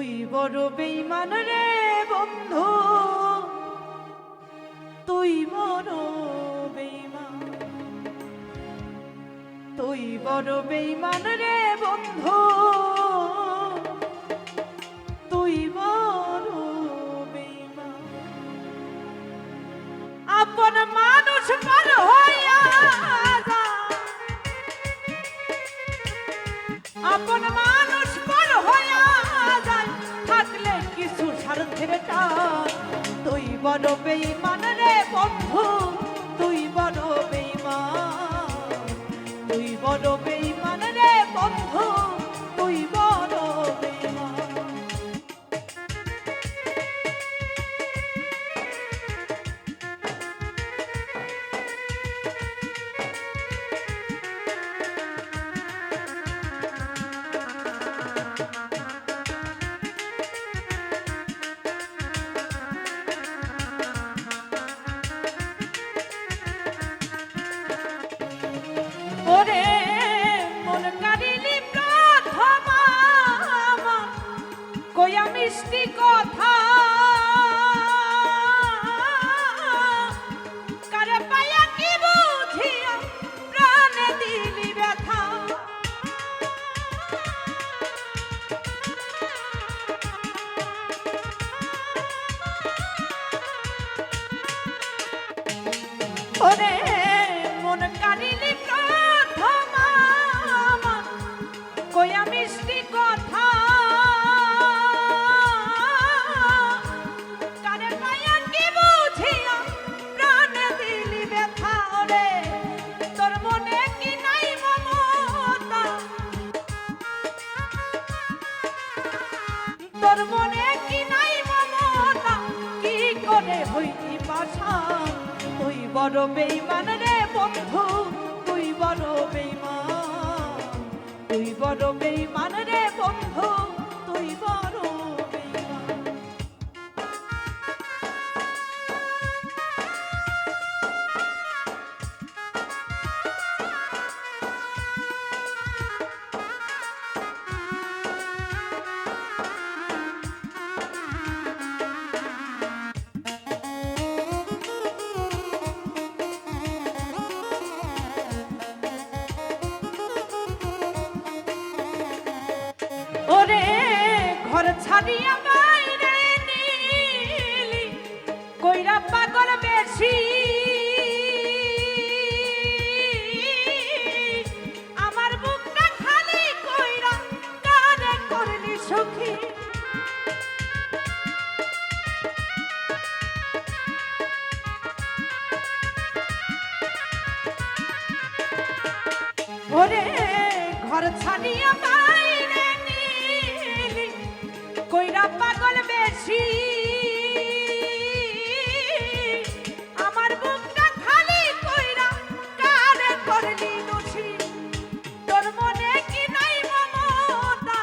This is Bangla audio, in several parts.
তুই বড় বেঈমান রে বন্ধু, তুই বড় বেঈমান, তুই বড় বেঈমান রে বন্ধু, তুই বড় বেঈমান। আপন মানুষ পর হইয়া যায়, আপন মানুষ পর হইয়া যায়, থাকলে কিছু স্বার্থের টান। তুই বড় বেঈমান রে বন্ধু, তুই বড় বেঈমান, তুই বড় বেঈমান রে বন্ধু, তুই বড় বেঈমান। ওরে মন কারিলি প্রথম আমার কইয়া মিষ্টি কথা, কারে পাইয়া কি বুঝিয়া প্রাণে দিলি ব্যথা। ওরে মন কারিলি প্রথম আমার কইয়া মিষ্টি কথা, কারে পাইয়া কি বুঝিয়া প্রাণে দিলি ব্যথা। ওরে তোর মনে কি নাই মমতা, তোর মনে কি নাই মমতা, কি করে হইনি পাশান। তুই বড় বেঈমান রে বন্ধু, তুই বড় বেঈমান, তুই বড় বেঈমান রে বন্ধু, তুই বড় বেঈমান। ওরে ঘর ছাড়িয়া বাইরে নিলি কইরা পাগল বেশি, আমার বুকটা খালি কইরা কারে করলি সুখী। ওরে ঘর ছাড়িয়া বাইরে নিলি কইরা পাগল বেশি, আমার বুকটা খালি কইরা কারে করলি দোষী। তোর মনে কি নাই মমতা,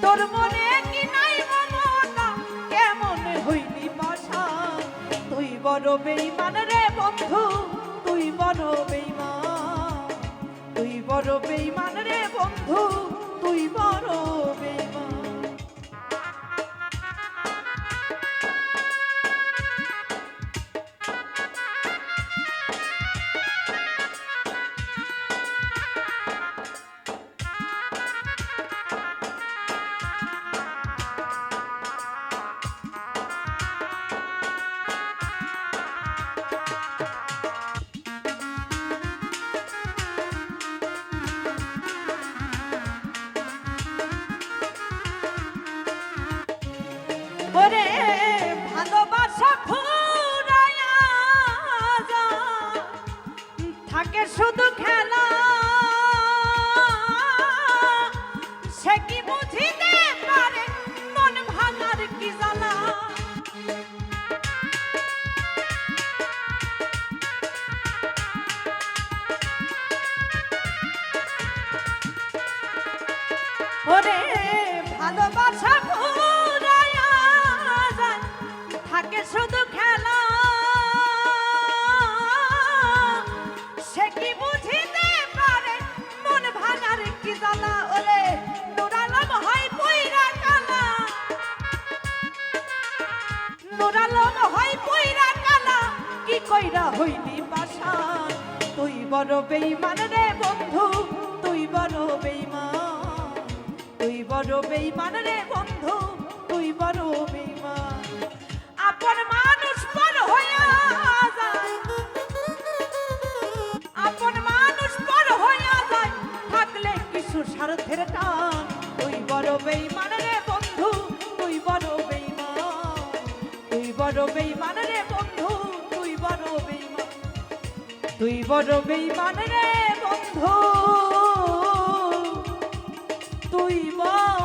তোর মনে কি নাই মমতা, কেমন হইলি পাশান। তুই বড় বেঈমান রে বন্ধু, তুই বড় বেঈমান, তুই বড় বেঈমান রে বন্ধু, তুই বড় বেঈমান। ওরে ভালোবাসা ফুরায়া যায়, থাকে শুধু খেলা, সে কি বুঝিতে পারে মন ভাঙার কি জ্বালা। ওরে ভালোবাসা ফুরায়া যায়, থাকে শুধু খেলা, সে কি বুঝিতে পারে মন ভাঙার কি জ্বালা। ওরে নুরালম হইলি পাশান তুই বড় বেঈমান রে বন্ধু তুই বড় বেঈমান তুই বড় বেঈমান রে বন্ধু তুই বড় বেঈমান আপন মানুষ পর হইয়া যায় আপন মানুষ পর হইয়া যায় থাকলে কিছু স্বার্থের টান তুই বড় বেঈমান রে বন্ধু তুই বড় বেঈমান তুই বড় বেঈমান রে বন্ধু তুই বড় বেঈমান তুই বড় বেঈমান রে বন্ধু তুই বড়